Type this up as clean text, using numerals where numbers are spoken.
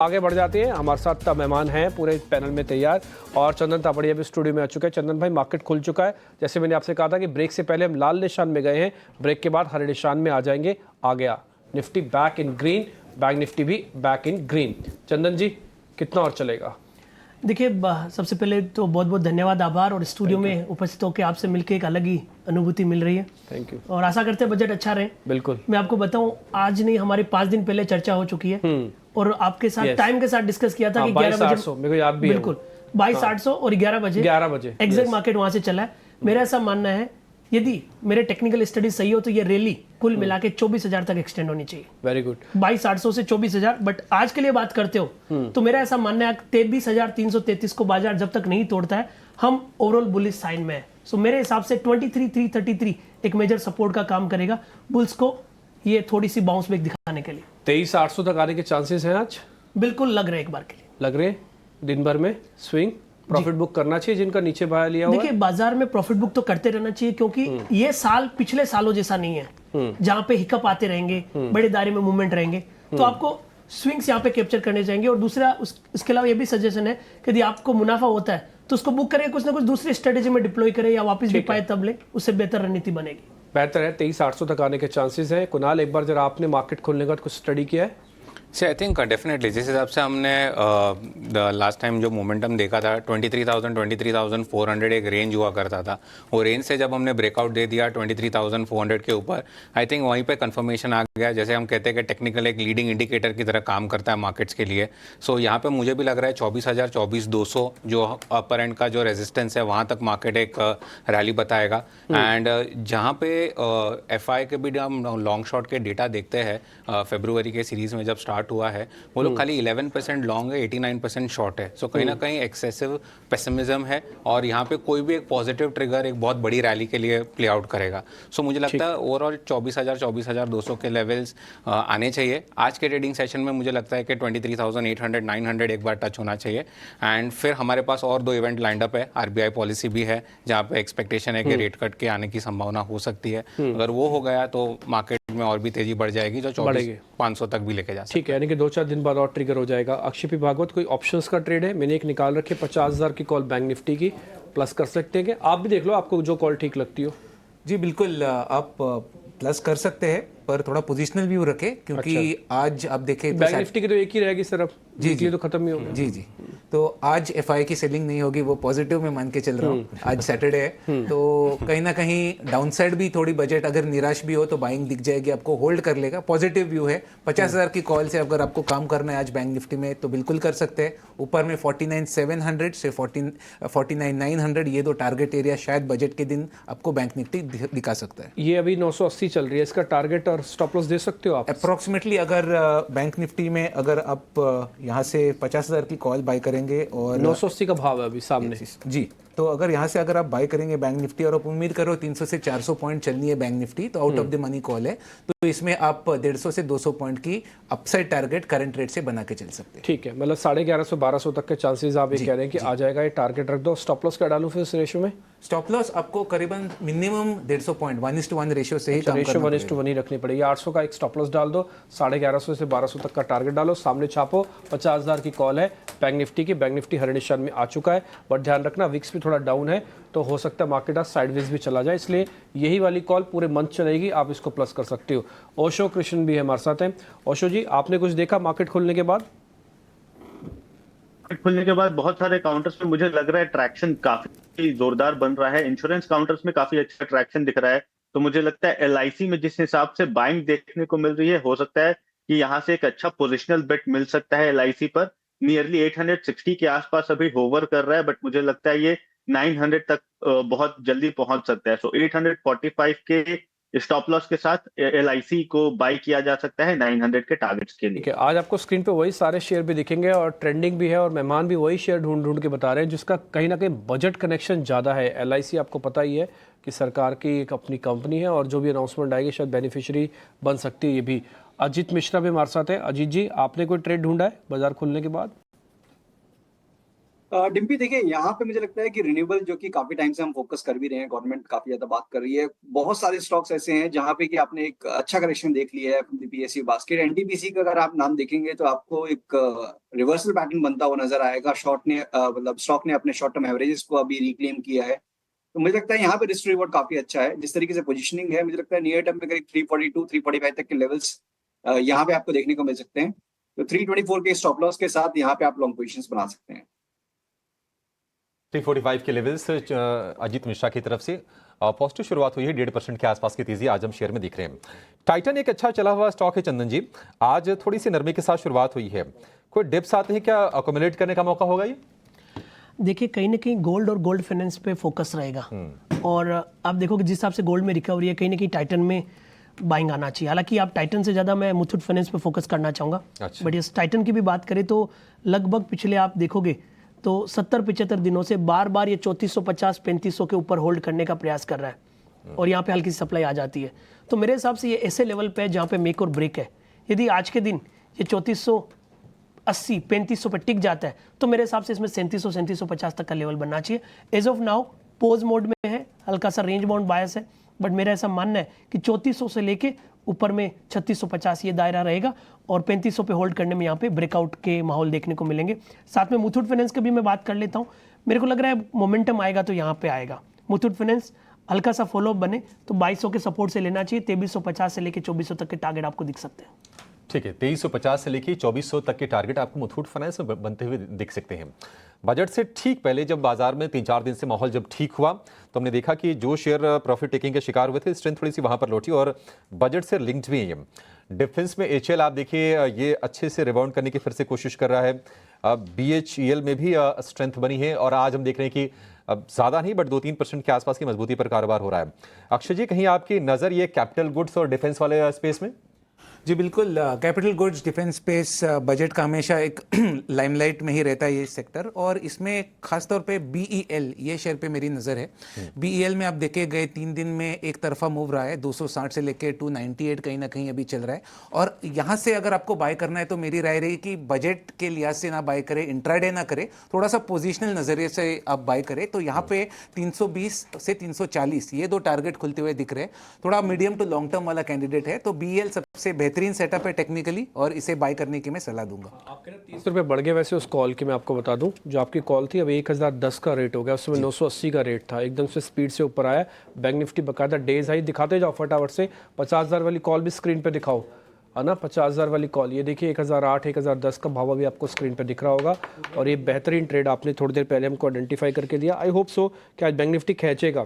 आगे बढ़ जाते हैं। हमारे साथ मेहमान हैं पूरे पैनल में तैयार और चंदन तापड़िया भी स्टूडियो में आ चुका है। चंदन भाई, मार्केट खुल चुका है। जैसे मैंने आपसे कहा था कि ब्रेक से पहले हम लाल निशान में गए हैं, ब्रेक के बाद हरे निशान में आ जाएंगे। आ गया Nifty back in green, bank Nifty भी बैक इन ग्रीन। चंदन जी, कितना और चलेगा? देखिए, सबसे पहले तो बहुत बहुत धन्यवाद, आभार। और स्टूडियो में उपस्थित होकर आपसे मिलकर एक अलग ही अनुभूति मिल रही है। Thank you. और आशा करते हैं बजट अच्छा रहे। बिल्कुल। मैं आपको बताऊं, आज नहीं, हमारे 5 दिन पहले चर्चा हो चुकी है और आपके साथ टाइम के साथ डिस्कस किया था कि 11 बजे, मेरे को याद भी है। बिल्कुल 22,800 और 11 बजे एग्जैक्ट मार्केट वहां से चला है। मेरा ऐसा मानना है, यदि मेरे टेक्निकल स्टडी सही हो तो ये रैली कुल मिला के 24,000 तक एक्सटेंड होनी चाहिए। Very good. 22,800 से 24,000। बट आज के लिए बात करते हो तो मेरा ऐसा मानना है 23,333 को बाजार जब तक नहीं तोड़ता है, हम ओवरऑल बुलिश साइन में है। सो मेरे हिसाब से 23,333 एक मेजर सपोर्ट का काम करेगा बुल्स को, ये थोड़ी सी बाउंस बैक दिखाने के लिए। 23,800 तक आने के चांसेस हैं आज? बिल्कुल लग रहे, एक बार के लिए लग रहे। दिन भर में स्विंग प्रॉफिट बुक करना चाहिए जिनका नीचे बाया लिया हुआ है। देखिए, बाजार में प्रॉफिट बुक तो करते रहना चाहिए, क्योंकि ये साल पिछले सालों जैसा नहीं है जहां पे हिकअप आते रहेंगे, बड़े दायरे में मूवमेंट रहेंगे। तो आपको स्विंग्स यहाँ पे कैप्चर करने चाहिए। और दूसरा, इसके अलावा ये भी सजेशन है कि यदि आपको मुनाफा होता है तो उसको बुक करें, कुछ ना कुछ दूसरी स्ट्रेटेजी में डिप्लॉय करें या वापस भी पाए तब ले, उससे बेहतर रणनीति बनेगी। बेहतर है। 23,800 तक आने के चांसेस हैं। कुणाल, एक बार जरा आपने मार्केट खोलने का कुछ स्टडी किया है? आई थिंक डेफिनेटली जिस हिसाब से हमने लास्ट टाइम जो मोमेंटम देखा था 23,000 23,400 एक रेंज हुआ करता था, वो रेंज से जब हमने ब्रेकआउट दे दिया 23,400 के ऊपर, आई थिंक वहीं पे कंफर्मेशन आ गया। जैसे हम कहते हैं कि टेक्निकल एक लीडिंग इंडिकेटर की तरह काम करता है मार्केट्स के लिए। सो यहाँ पे मुझे भी लग रहा है 24,000 24,200 जो अपर एंड का जो रेजिस्टेंस है, वहाँ तक मार्केट एक रैली बताएगा। एंड जहाँ पे FI के भी हम लॉन्ग शॉट के डेटा देखते हैं, फरवरी के सीरीज में जब स्टार्ट हुआ है, वो लोग खाली 11% लॉन्ग है, 89% शॉर्ट है। सो कहीं ना कहीं एक्सेसिव पेसिमिज्म है और यहाँ पे कोई भी एक पॉजिटिव ट्रिगर एक बहुत बड़ी रैली के लिए प्ले आउट करेगा। सो मुझे लगता है ओवरऑल 24,000 24,200 के लेवल्स आने चाहिए। आज के ट्रेडिंग सेशन में मुझे लगता है कि 23,800 900 एक बार टच होना चाहिए। एंड फिर हमारे पास और 2 इवेंट लाइंड अप है। RBI पॉलिसी भी है जहाँ पे एक्सपेक्टेशन है कि रेट कट के आने की संभावना हो सकती है। अगर वो हो गया तो मार्केट में और भी तेजी बढ़ जाएगी, जो 24,500 तक भी लेके जा सकते हैं। ठीक है, यानी कि 2-4 दिन बाद और ट्रिगर हो जाएगा। अक्षय भागवत, कोई ऑप्शंस का ट्रेड है? मैंने एक निकाल रखी 50,000 की कॉल बैंक निफ्टी की, प्लस कर सकते हैं कि आप भी देख लो, आपको जो कॉल ठीक लगती हो। जी बिल्कुल, आप प्लस कर सकते हैं, पर थोड़ा पोजिशनल व्यू रखें, क्योंकि आज आप देखें बैंक निफ्टी की तो एक ही रहेगी सिर्फ, जी तो खत्म ही होगा। जी तो आज FI की सेलिंग नहीं होगी, वो पॉजिटिव में मान के चल रहा हूँ। आज सैटरडे है तो कहीं ना कहीं डाउनसाइड भी थोड़ी, बजट अगर निराश भी हो तो बाइंग दिख जाएगी, आपको होल्ड कर लेगा। पॉजिटिव व्यू है। 50,000 की कॉल से अगर आपको काम करना है आज बैंक निफ्टी में तो बिल्कुल कर सकते हैं। ऊपर में 49,700 से 49,900 ये 2 टारगेट एरिया शायद बजट के दिन आपको बैंक निफ्टी दिखा सकता है। ये अभी 980 चल रही है, इसका टारगेट और स्टॉप लॉस दे सकते हो आप? अप्रोक्सीमेटली अगर बैंक निफ्टी में अगर आप यहाँ से 50,000 की कॉल बाय करेंगे और 980 का भाव है अभी सामने जी, तो अगर यहाँ से अगर आप बाय करेंगे बैंक निफ्टी और आप उम्मीद करो 300 से 400 पॉइंट चलनी है बैंक निफ्टी, तो out of the money call है, तो इसमें आप 150 से 200 पॉइंट की अपसाइड टारगेट करंट रेट से बना के चल सकते हैं। ठीक है, मतलब 1150 1200 तक के चांसेस आप ये कह रहे हैं कि आ जाएगा, ये टारगेट रख दो। स्टॉप लॉस क्या डालूं फिर इस रेशियो में? स्टॉप लॉस आपको करीबन मिनिमम 150 पॉइंट 1:1 रेशियो से ही काम करना रेशियो 1:1 ही रखनी पड़ेगी। 800 का एक स्टॉप लॉस डाल दो, 1150 से 1200 तक का टारगेट डालो, सामने छापो। 50,000 की कॉल है बैंक निफ्टी की। बैंक निफ्टी हरे निशान में आ चुका है, बट ध्यान रखना विक्स भी थोड़ा डाउन है, तो हो सकता है मार्केट आज साइडवेज भी चला जाए, इसलिए यही वाली कॉल पूरे मंथ चलेगी, आप इसको प्लस कर सकते हो। ओशो कृष्ण भी हमारे साथ हैं। ओशो जी, आपने कुछ देखा मार्केट खुलने के बाद? खुलने के बाद बहुत सारे काउंटर्स में मुझे लग रहा है ट्रैक्शन काफी जोरदार बन रहा है। इंश्योरेंस काउंटर्स में काफी अच्छा ट्रैक्शन दिख रहा है, तो मुझे लगता है LIC में जिस हिसाब से बाइंग देखने को मिल रही है, हो सकता है कि यहाँ से एक अच्छा पोजिशनल बेट मिल सकता है LIC पर। नियरली 860 के आसपास अभी होवर कर रहा है, बट मुझे लगता है ये 900 तक बहुत जल्दी पहुंच सकता है। सो 845 के स्टॉप लॉस के साथ LIC को बाई किया जा सकता है 900 के टारगेट्स के लिए। ठीक है, आज आपको स्क्रीन पे वही सारे शेयर भी दिखेंगे और ट्रेंडिंग भी है, और मेहमान भी वही शेयर ढूंढ के बता रहे हैं जिसका कहीं ना कहीं बजट कनेक्शन ज़्यादा है। LIC आपको पता ही है कि सरकार की एक अपनी कंपनी है और जो भी अनाउंसमेंट आएगी शायद बेनिफिशियरी बन सकती है ये भी। अजीत मिश्रा भी हमारे साथ है। अजीत जी, आपने कोई ट्रेड ढूंढा है बाजार खुलने के बाद? डिम्पी देखिए, यहाँ पे मुझे लगता है कि रिन्यूएबल जो कि काफी टाइम से हम फोकस कर भी रहे हैं, गवर्नमेंट काफी ज्यादा बात कर रही है, बहुत सारे स्टॉक्स ऐसे हैं जहाँ पे कि आपने एक अच्छा करेक्शन देख लिया है पीएसयू बास्केट। एनटीपीसी का अगर आप नाम देखेंगे तो आपको एक रिवर्सल पैटर्न बनता हुआ नजर आएगा। शॉर्ट ने मतलब स्टॉक ने अपने शॉर्ट टर्म एवरेजेस को अभी रिक्लेम किया है, तो मुझे लगता है यहाँ पे रिस्क रिवॉर्ड काफी अच्छा है। जिस तरीके से पोजिशनिंग है, मुझे लगता है नियर टर्म में करीब 342 345 तक के लेवल्स यहाँ पे आपको देखने को मिल सकते हैं। तो 324 के स्टॉप लॉस के साथ यहाँ पे आप लॉन्ग पोजिशंस बना सकते हैं। 345 के लेवल्स अजीत मिश्रा की तरफ से पॉजिटिव शुरुआत हुई है, 1.5% के आसपास की तेजी आज हम शेयर में दिख रहे हैं। टाइटन एक अच्छा चला हुआ स्टॉक है चंदन जी, आज थोड़ी सी नरमी के साथ शुरुआत हुई है, कोई डिप्स आते हैं क्या, अकोमुलेट करने का मौका होगा ये? देखिए कहीं ना कहीं गोल्ड और गोल्ड फाइनेंस पे फोकस रहेगा, और आप देखोगे जिस हिसाब से गोल्ड में रिकवरी है, कहीं ना कहीं टाइटन में बाइंग आना चाहिए। हालांकि आप टाइटन से ज़्यादा मैं मुथूट फाइनेंस पे फोकस करना चाहूँगा। अच्छा। बट इस टाइटन की भी बात करें तो लगभग पिछले आप देखोगे तो 70-75 दिनों से बार बार ये 3450-3500 के ऊपर होल्ड करने का प्रयास कर रहा है, और यहाँ पे हल्की सी सप्लाई आ जाती है। तो मेरे हिसाब से ये ऐसे लेवल पे है जहाँ पे मेक और ब्रेक है। यदि आज के दिन ये 3480-3500 पे टिक जाता है तो मेरे हिसाब से इसमें 3700-3750 तक का लेवल बनना चाहिए। As of now pause mode में है, हल्का सा रेंज बाउंड बायस है, बट मेरा ऐसा मानना है कि 3400 से लेके ऊपर में 3650 ये दायरा रहेगा, और 3500 पे होल्ड करने में यहाँ पे ब्रेकआउट के माहौल देखने को मिलेंगे। साथ में मुथूट फाइनेंस की भी मैं बात कर लेता हूँ। मेरे को लग रहा है मोमेंटम आएगा तो यहाँ पे आएगा। मुथूट फाइनेंस हल्का सा फॉलोअप बने तो 2200 के सपोर्ट से लेना चाहिए। 2350 से लेके 2400 तक के टारगेट आपको दिख सकते हैं। ठीक है, 2350 से लेके 2400 तक के टारगेट आपको मुथूट फाइनेंस में बनते हुए दिख सकते हैं। बजट से ठीक पहले जब बाजार में 3-4 दिन से माहौल जब ठीक हुआ तो हमने देखा कि जो शेयर प्रॉफिट टेकिंग के शिकार हुए थे, स्ट्रेंथ थोड़ी सी वहां पर लौटी, और बजट से लिंक्ड भी है ये। डिफेंस में एचएल आप देखिए ये अच्छे से रिबाउंड करने की फिर से कोशिश कर रहा है। बीएचईएल में भी स्ट्रेंथ बनी है, और आज हम देख रहे हैं कि अब ज़्यादा नहीं बट 2-3% के आसपास की मजबूती पर कारोबार हो रहा है। अक्षय जी, कहीं आपकी नज़र ये कैपिटल गुड्स और डिफेंस वाले स्पेस में? जी बिल्कुल, capital goods defence space budget का हमेशा एक लाइमलाइट में ही रहता है ये सेक्टर, और इसमें खासतौर पे बीईएल ये शेयर पे मेरी नज़र है। बीईएल में आप देखे गए 3 दिन में एक तरफा मूव रहा है, 260 से लेके 298 कहीं ना कहीं अभी चल रहा है, और यहाँ से अगर आपको बाय करना है तो मेरी राय रही कि बजट के लिहाज से ना बाय करें, इंट्राडे ना करें, थोड़ा सा पोजिशनल नज़रिए से आप बाय करें। तो यहाँ पे 320 से 340 ये 2 टारगेट खुलते हुए दिख रहे हैं। थोड़ा मीडियम टू लॉन्ग टर्म वाला कैंडिडेट है, तो बीईएल सबसे बेहतरीन सेटअप है टेक्निकली, और इसे बाय करने की मैं सलाह दूंगा। आपके ना 30 रुपये बढ़ गए वैसे उस कॉल की मैं आपको बता दूं, जो आपकी कॉल थी अब 1010 का रेट हो गया, उसमें 980 का रेट था, एकदम से स्पीड से ऊपर आया। बैंक निफ्टी बकायदा डेज हाई दिखाते जाओ फटाफट से। 50,000 वाली कॉल भी स्क्रीन पे दिखाओ, है ना, 50,000 वाली कॉल ये देखिए 1008 1010 का भाव भी आपको स्क्रीन पे दिख रहा होगा। और ये बेहतरीन ट्रेड आपने थोड़ी देर पहले हमको आइडेंटिफाई करके दिया। आई होप सो कि आज बैंक निफ्टी खींचेगा।